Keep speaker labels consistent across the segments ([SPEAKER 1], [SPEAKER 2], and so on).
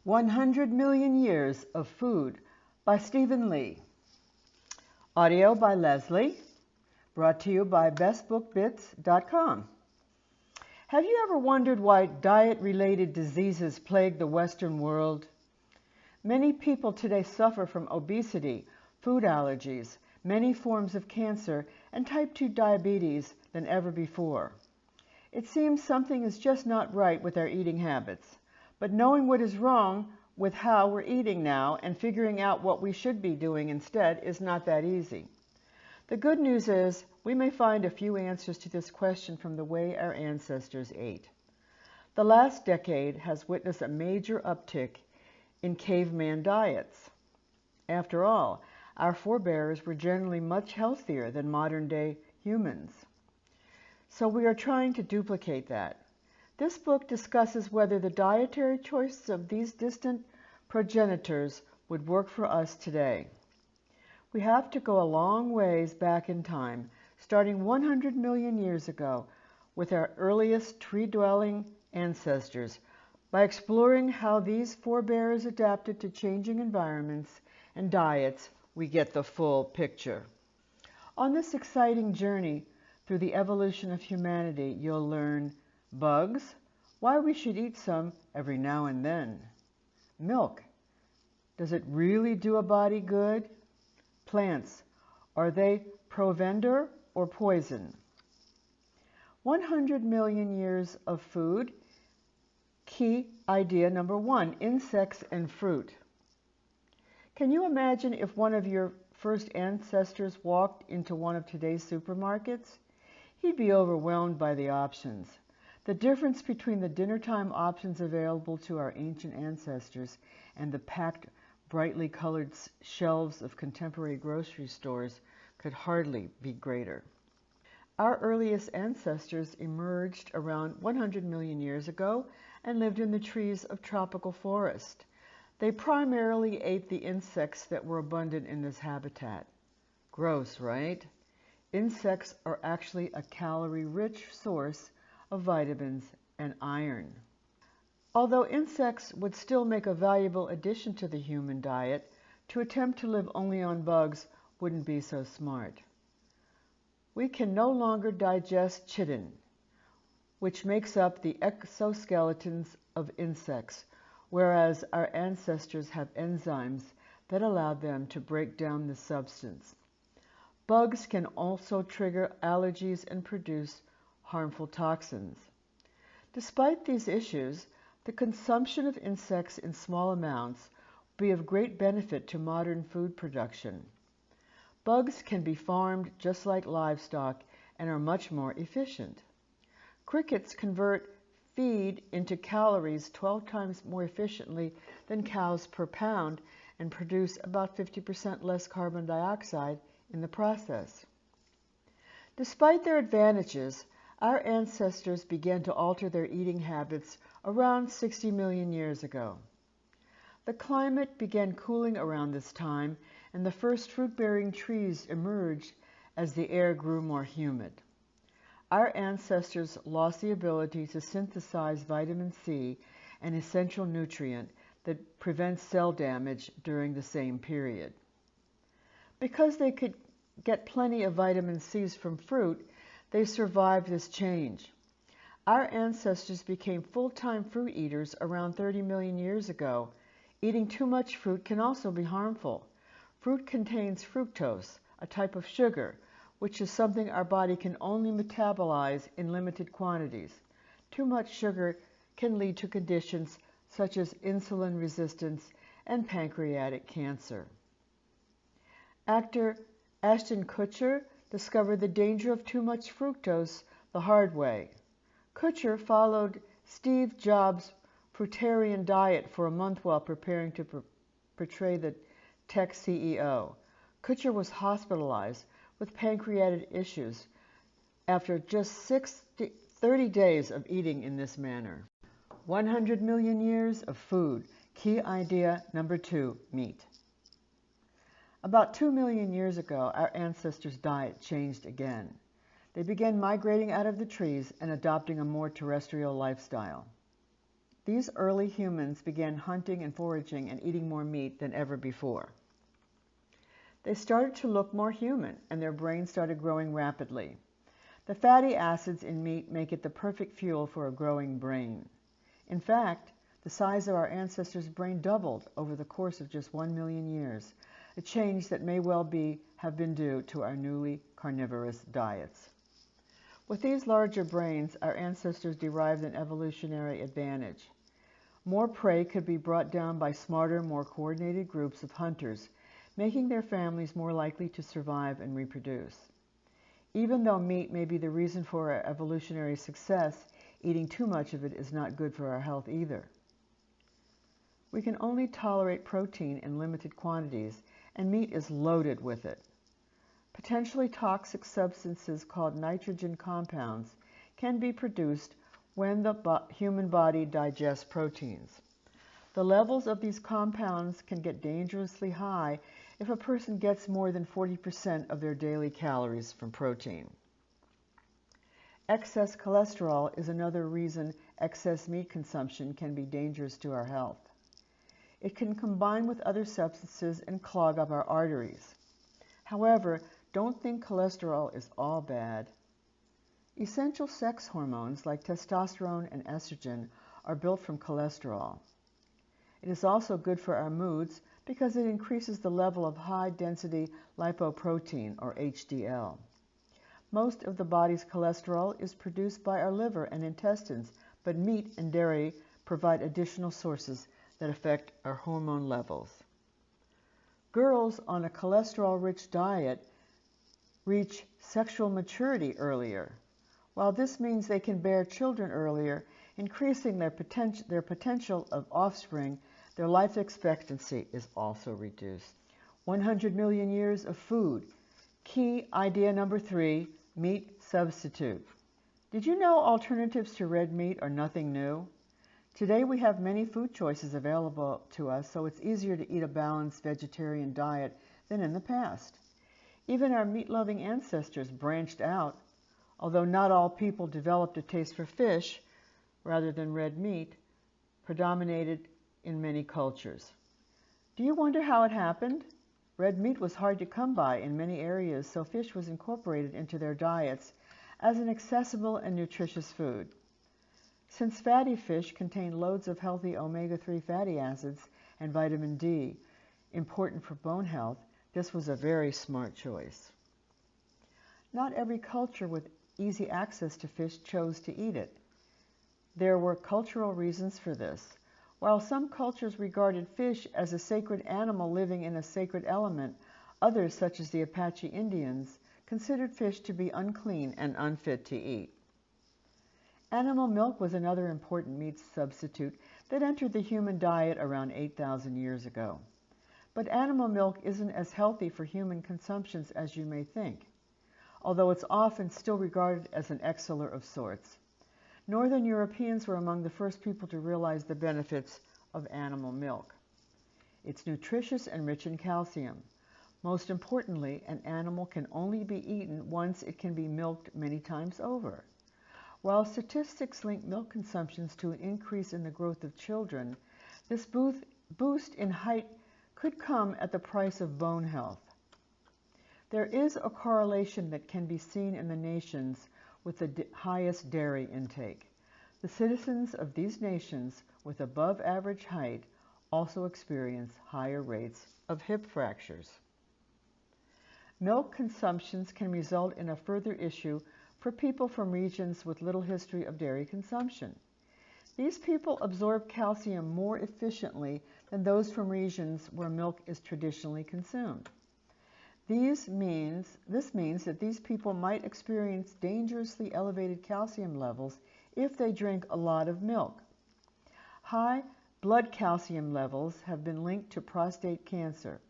[SPEAKER 1] 100 Million Years of Food by Stephen Lee. Audio by Leslie, brought to you by bestbookbits.com. Have you ever wondered why diet-related diseases plague the Western world? Many people today suffer from obesity, food allergies, many forms of cancer, and type 2 diabetes than ever before. It seems something is just not right with our eating habits. But knowing what is wrong with how we're eating now and figuring out what we should be doing instead is not that easy. The good news is we may find a few answers to this question from the way our ancestors ate. The last decade has witnessed a major uptick in caveman diets. After all, our forebears were generally much healthier than modern-day humans. So we are trying to duplicate that. This book discusses whether the dietary choices of these distant progenitors would work for us today. We have to go a long ways back in time, starting 100 million years ago with our earliest tree-dwelling ancestors, by exploring how these forebears adapted to changing environments and diets. We get the full picture. On this exciting journey through the evolution of humanity, you'll learn bugs, why we should eat some every now and then. Milk, does it really do a body good? Plants, are they provender or poison? 100 million years of food. Key idea number 1, insects and fruit. Can you imagine if one of your first ancestors walked into one of today's supermarkets? He'd be overwhelmed by the options. The difference between the dinnertime options available to our ancient ancestors and the packed, brightly colored shelves of contemporary grocery stores could hardly be greater. Our earliest ancestors emerged around 100 million years ago and lived in the trees of tropical forest. They primarily ate the insects that were abundant in this habitat. Gross, right? Insects are actually a calorie-rich source of vitamins and iron. Although insects would still make a valuable addition to the human diet, to attempt to live only on bugs wouldn't be so smart. We can no longer digest chitin, which makes up the exoskeletons of insects, whereas our ancestors have enzymes that allowed them to break down the substance. Bugs can also trigger allergies and produce harmful toxins. Despite these issues, the consumption of insects in small amounts will be of great benefit to modern food production. Bugs can be farmed just like livestock and are much more efficient. Crickets convert feed into calories 12 times more efficiently than cows per pound and produce about 50% less carbon dioxide in the process. Despite their advantages, our ancestors began to alter their eating habits around 60 million years ago. The climate began cooling around this time, and the first fruit-bearing trees emerged as the air grew more humid. Our ancestors lost the ability to synthesize vitamin C, an essential nutrient that prevents cell damage during the same period. Because they could get plenty of vitamin C's from fruit, they survived this change. Our ancestors became full-time fruit eaters around 30 million years ago. Eating too much fruit can also be harmful. Fruit contains fructose, a type of sugar, which is something our body can only metabolize in limited quantities. Too much sugar can lead to conditions such as insulin resistance and pancreatic cancer. Actor Ashton Kutcher discovered the danger of too much fructose the hard way. Kutcher followed Steve Jobs' fruitarian diet for a month while preparing to portray the tech CEO. Kutcher was hospitalized with pancreatic issues after just 30 days of eating in this manner. 100 million years of food. Key idea number 2, meat. About 2 million years ago, our ancestors' diet changed again. They began migrating out of the trees and adopting a more terrestrial lifestyle. these early humans began hunting and foraging and eating more meat than ever before. They started to look more human, and their brains started growing rapidly. The fatty acids in meat make it the perfect fuel for a growing brain. In fact, the size of our ancestors' brain doubled over the course of just 1 million years, a change that may well have been due to our newly carnivorous diets. With these larger brains, our ancestors derived an evolutionary advantage. More prey could be brought down by smarter, more coordinated groups of hunters, making their families more likely to survive and reproduce. Even though meat may be the reason for our evolutionary success, eating too much of it is not good for our health either. We can only tolerate protein in limited quantities, and meat is loaded with it. Potentially toxic substances called nitrogen compounds can be produced when the human body digests proteins. The levels of these compounds can get dangerously high if a person gets more than 40% of their daily calories from protein. Excess cholesterol is another reason excess meat consumption can be dangerous to our health. It can combine with other substances and clog up our arteries. However, don't think cholesterol is all bad. Essential sex hormones like testosterone and estrogen are built from cholesterol. It is also good for our moods because it increases the level of high-density lipoprotein, or HDL. Most of the body's cholesterol is produced by our liver and intestines, but meat and dairy provide additional sources that affect our hormone levels. Girls on a cholesterol-rich diet reach sexual maturity earlier. While this means they can bear children earlier, increasing their potential of offspring, their life expectancy is also reduced. 100 million years of food. Key idea number 3, meat substitute. Did you know alternatives to red meat are nothing new? Today we have many food choices available to us, so it's easier to eat a balanced vegetarian diet than in the past. Even our meat-loving ancestors branched out. Although not all people developed a taste for fish, rather than red meat, predominated in many cultures. Do you wonder how it happened? Red meat was hard to come by in many areas, so fish was incorporated into their diets as an accessible and nutritious food. Since fatty fish contain loads of healthy omega-3 fatty acids and vitamin D, important for bone health, this was a very smart choice. Not every culture with easy access to fish chose to eat it. There were cultural reasons for this. While some cultures regarded fish as a sacred animal living in a sacred element, others, such as the Apache Indians, considered fish to be unclean and unfit to eat. Animal milk was another important meat substitute that entered the human diet around 8,000 years ago. But animal milk isn't as healthy for human consumption as you may think, although it's often still regarded as an elixir of sorts. Northern Europeans were among the first people to realize the benefits of animal milk. It's nutritious and rich in calcium. Most importantly, an animal can only be eaten once it can be milked many times over. While statistics link milk consumptions to an increase in the growth of children, this boost in height could come at the price of bone health. There is a correlation that can be seen in the nations with the highest dairy intake. The citizens of these nations with above average height also experience higher rates of hip fractures. Milk consumptions can result in a further issue for people from regions with little history of dairy consumption. These people absorb calcium more efficiently than those from regions where milk is traditionally consumed. This means that these people might experience dangerously elevated calcium levels if they drink a lot of milk. High blood calcium levels have been linked to prostate cancer.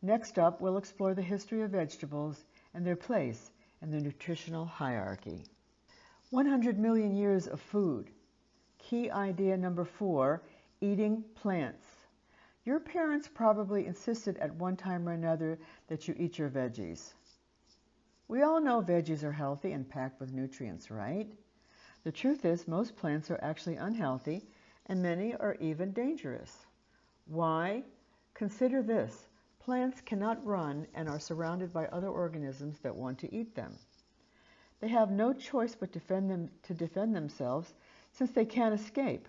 [SPEAKER 1] Next up, we'll explore the history of vegetables and their place in the nutritional hierarchy. 100 million years of food. Key idea number 4, eating plants. Your parents probably insisted at one time or another that you eat your veggies. We all know veggies are healthy and packed with nutrients, right? The truth is most plants are actually unhealthy and many are even dangerous. Why? Consider this. Plants cannot run and are surrounded by other organisms that want to eat them. They have no choice but to defend themselves since they can't escape.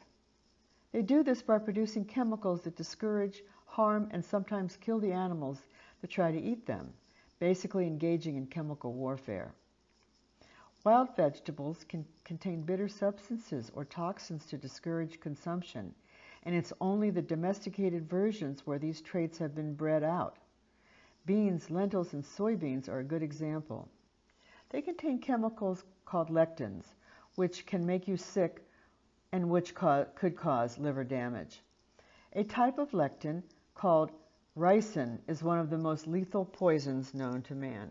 [SPEAKER 1] They do this by producing chemicals that discourage, harm, and sometimes kill the animals that try to eat them, basically engaging in chemical warfare. Wild vegetables can contain bitter substances or toxins to discourage consumption, and it's only the domesticated versions where these traits have been bred out. Beans, lentils, and soybeans are a good example. They contain chemicals called lectins, which can make you sick and which could cause liver damage. A type of lectin called ricin is one of the most lethal poisons known to man.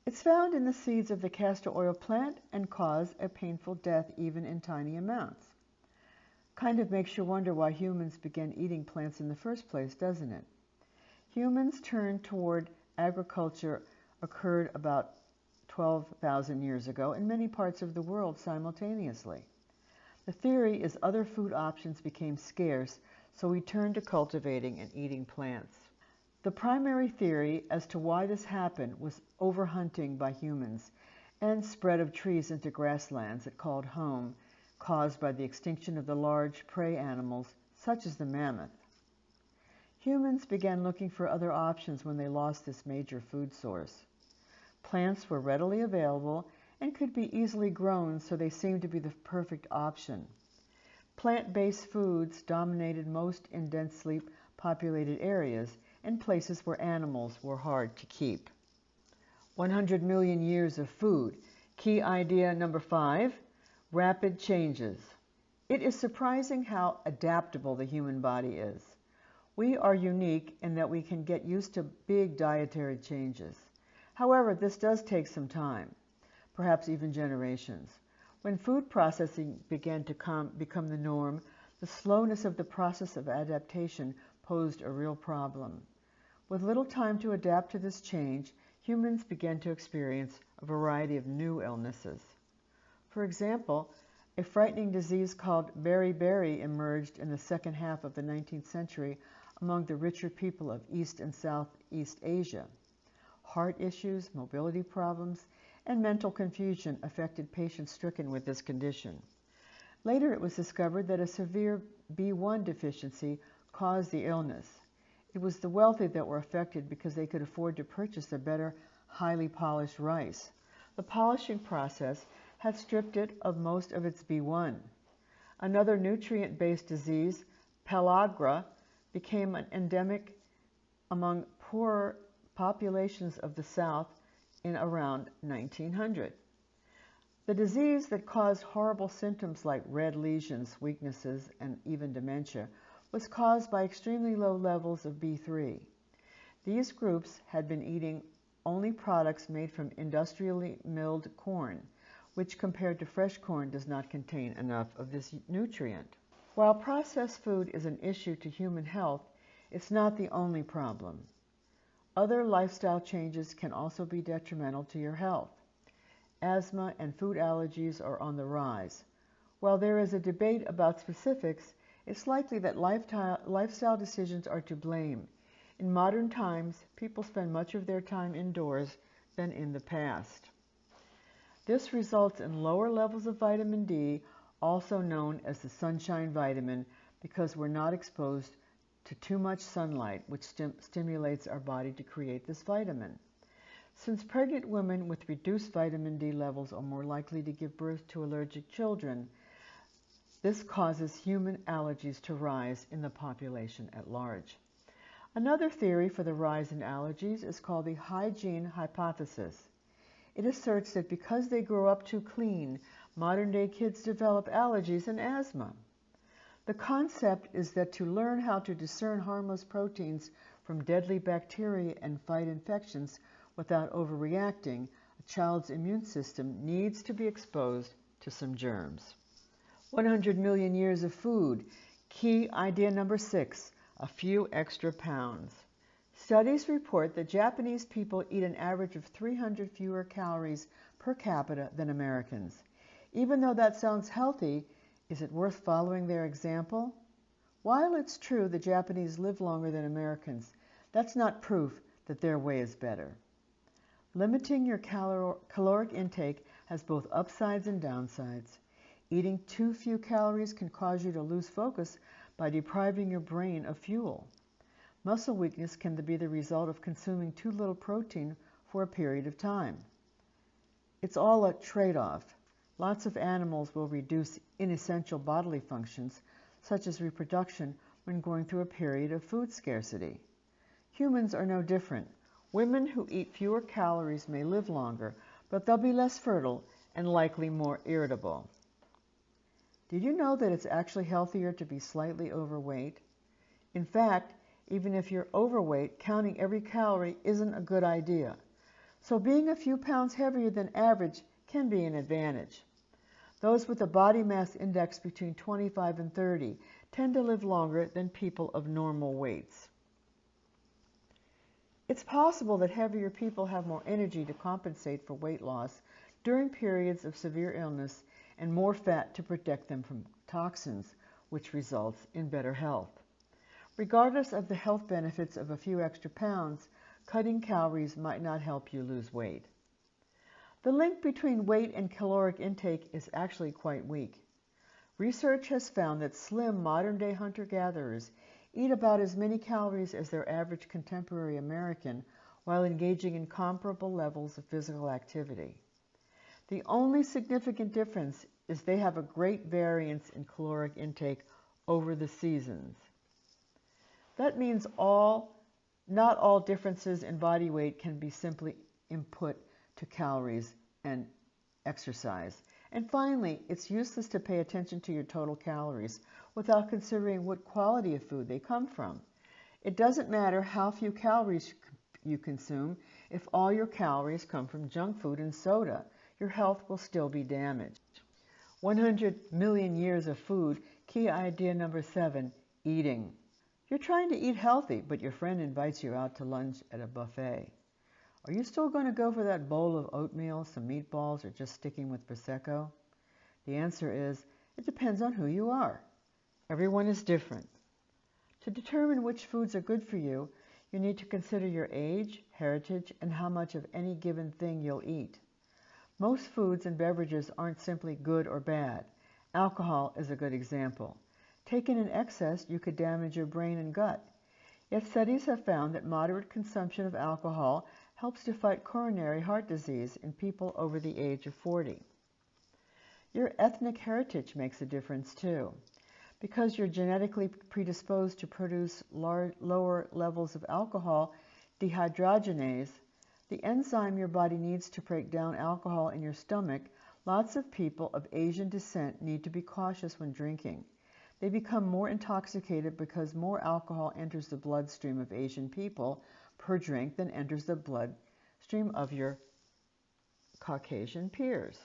[SPEAKER 1] It's found in the seeds of the castor oil plant and cause a painful death even in tiny amounts. Kind of makes you wonder why humans began eating plants in the first place, doesn't it? Humans' turn toward agriculture occurred about 12,000 years ago in many parts of the world simultaneously. The theory is other food options became scarce, so we turned to cultivating and eating plants. The primary theory as to why this happened was overhunting by humans and spread of trees into grasslands it called home, caused by the extinction of the large prey animals such as the mammoth. Humans began looking for other options when they lost this major food source. Plants were readily available and could be easily grown, so they seemed to be the perfect option. Plant-based foods dominated most in densely populated areas and places where animals were hard to keep. 100 million years of food. Key idea number 5, rapid changes. It is surprising how adaptable the human body is. We are unique in that we can get used to big dietary changes. However, this does take some time, perhaps even generations. When food processing began to become the norm, the slowness of the process of adaptation posed a real problem. With little time to adapt to this change, humans began to experience a variety of new illnesses. For example, a frightening disease called beriberi emerged in the second half of the 19th century among the richer people of East and Southeast Asia. Heart issues, mobility problems, and mental confusion affected patients stricken with this condition. Later, it was discovered that a severe B1 deficiency caused the illness. It was the wealthy that were affected because they could afford to purchase the better, highly polished rice. The polishing process had stripped it of most of its B1. Another nutrient-based disease, pellagra, became an endemic among poorer populations of the South in around 1900. The disease that caused horrible symptoms like red lesions, weaknesses, and even dementia was caused by extremely low levels of B3. These groups had been eating only products made from industrially milled corn, which compared to fresh corn does not contain enough of this nutrient. While processed food is an issue to human health, it's not the only problem. Other lifestyle changes can also be detrimental to your health. Asthma and food allergies are on the rise. While there is a debate about specifics, it's likely that lifestyle decisions are to blame. In modern times, people spend much of their time indoors than in the past. This results in lower levels of vitamin D, also known as the sunshine vitamin, because we're not exposed to too much sunlight, which stimulates our body to create this vitamin. Since pregnant women with reduced vitamin D levels are more likely to give birth to allergic children, this causes human allergies to rise in the population at large. Another theory for the rise in allergies is called the hygiene hypothesis. It asserts that because they grow up too clean, modern-day kids develop allergies and asthma. The concept is that to learn how to discern harmless proteins from deadly bacteria and fight infections without overreacting, a child's immune system needs to be exposed to some germs. 100 million years of food. Key idea number 6, a few extra pounds. Studies report that Japanese people eat an average of 300 fewer calories per capita than Americans. Even though that sounds healthy, Is it worth following their example? While it's true the Japanese live longer than Americans, that's not proof that their way is better. Limiting your caloric intake has both upsides and downsides. Eating too few calories can cause you to lose focus by depriving your brain of fuel. Muscle weakness can be the result of consuming too little protein for a period of time. It's all a trade-off. Lots of animals will reduce inessential bodily functions, such as reproduction, when going through a period of food scarcity. Humans are no different. Women who eat fewer calories may live longer, but they'll be less fertile and likely more irritable. Did you know that it's actually healthier to be slightly overweight? In fact, even if you're overweight, counting every calorie isn't a good idea. So being a few pounds heavier than average can be an advantage. Those with a body mass index between 25 and 30 tend to live longer than people of normal weights. It's possible that heavier people have more energy to compensate for weight loss during periods of severe illness and more fat to protect them from toxins, which results in better health. Regardless of the health benefits of a few extra pounds, cutting calories might not help you lose weight. The link between weight and caloric intake is actually quite weak. Research has found that slim modern-day hunter-gatherers eat about as many calories as their average contemporary American while engaging in comparable levels of physical activity. The only significant difference is they have a great variance in caloric intake over the seasons. That means not all differences in body weight can be simply input to calories and exercise. And finally, it's useless to pay attention to your total calories without considering what quality of food they come from. It doesn't matter how few calories you consume if all your calories come from junk food and soda. Your health will still be damaged. 100 million years of food. Key idea number 7, eating. You're trying to eat healthy, but your friend invites you out to lunch at a buffet. Are you still going to go for that bowl of oatmeal, some meatballs, or just sticking with Prosecco? The answer is, it depends on who you are. Everyone is different. To determine which foods are good for you, you need to consider your age, heritage, and how much of any given thing you'll eat. Most foods and beverages aren't simply good or bad. Alcohol is a good example. Taken in excess, you could damage your brain and gut. Yet studies have found that moderate consumption of alcohol helps to fight coronary heart disease in people over the age of 40. Your ethnic heritage makes a difference too. Because you're genetically predisposed to produce lower levels of alcohol, dehydrogenase, the enzyme your body needs to break down alcohol in your stomach, lots of people of Asian descent need to be cautious when drinking. They become more intoxicated because more alcohol enters the bloodstream of Asian people per drink than enters the bloodstream of your Caucasian peers.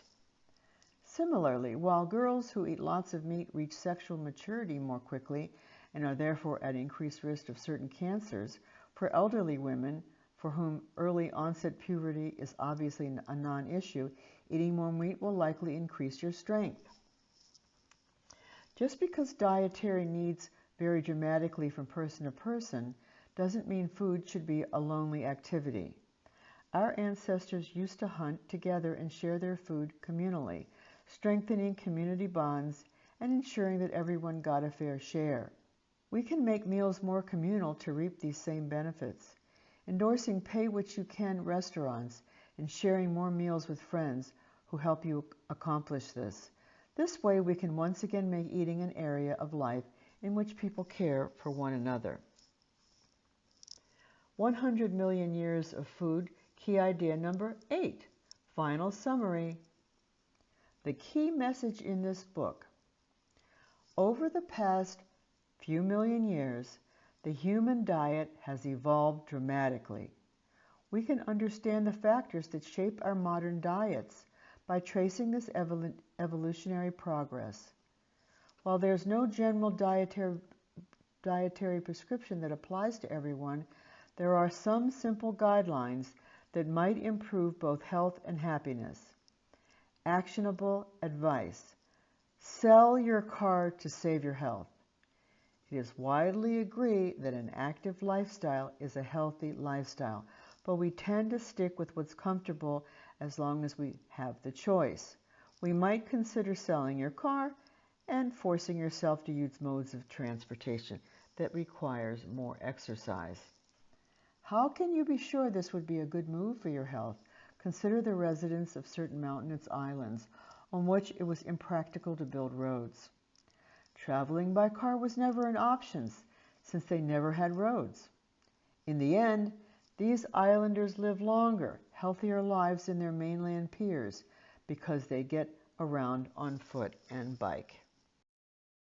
[SPEAKER 1] Similarly, while girls who eat lots of meat reach sexual maturity more quickly and are therefore at increased risk of certain cancers, for elderly women for whom early onset puberty is obviously a non-issue, eating more meat will likely increase your strength. Just because dietary needs vary dramatically from person to person doesn't mean food should be a lonely activity. Our ancestors used to hunt together and share their food communally, strengthening community bonds and ensuring that everyone got a fair share. We can make meals more communal to reap these same benefits. Endorsing pay-what-you-can restaurants and sharing more meals with friends who help you accomplish this. This way we can once again make eating an area of life in which people care for one another. 100 million years of food. Key idea number 8. Final summary. The key message in this book. Over the past few million years, the human diet has evolved dramatically. We can understand the factors that shape our modern diets by tracing this evolutionary progress. While there's no general dietary prescription that applies to everyone, there are some simple guidelines that might improve both health and happiness. Actionable advice. Sell your car to save your health. It is widely agreed that an active lifestyle is a healthy lifestyle, but we tend to stick with what's comfortable as long as we have the choice. We might consider selling your car and forcing yourself to use modes of transportation that requires more exercise. How can you be sure this would be a good move for your health? Consider the residents of certain mountainous islands on which it was impractical to build roads. Traveling by car was never an option since they never had roads. In the end, these islanders live longer, healthier lives than their mainland peers because they get around on foot and bike.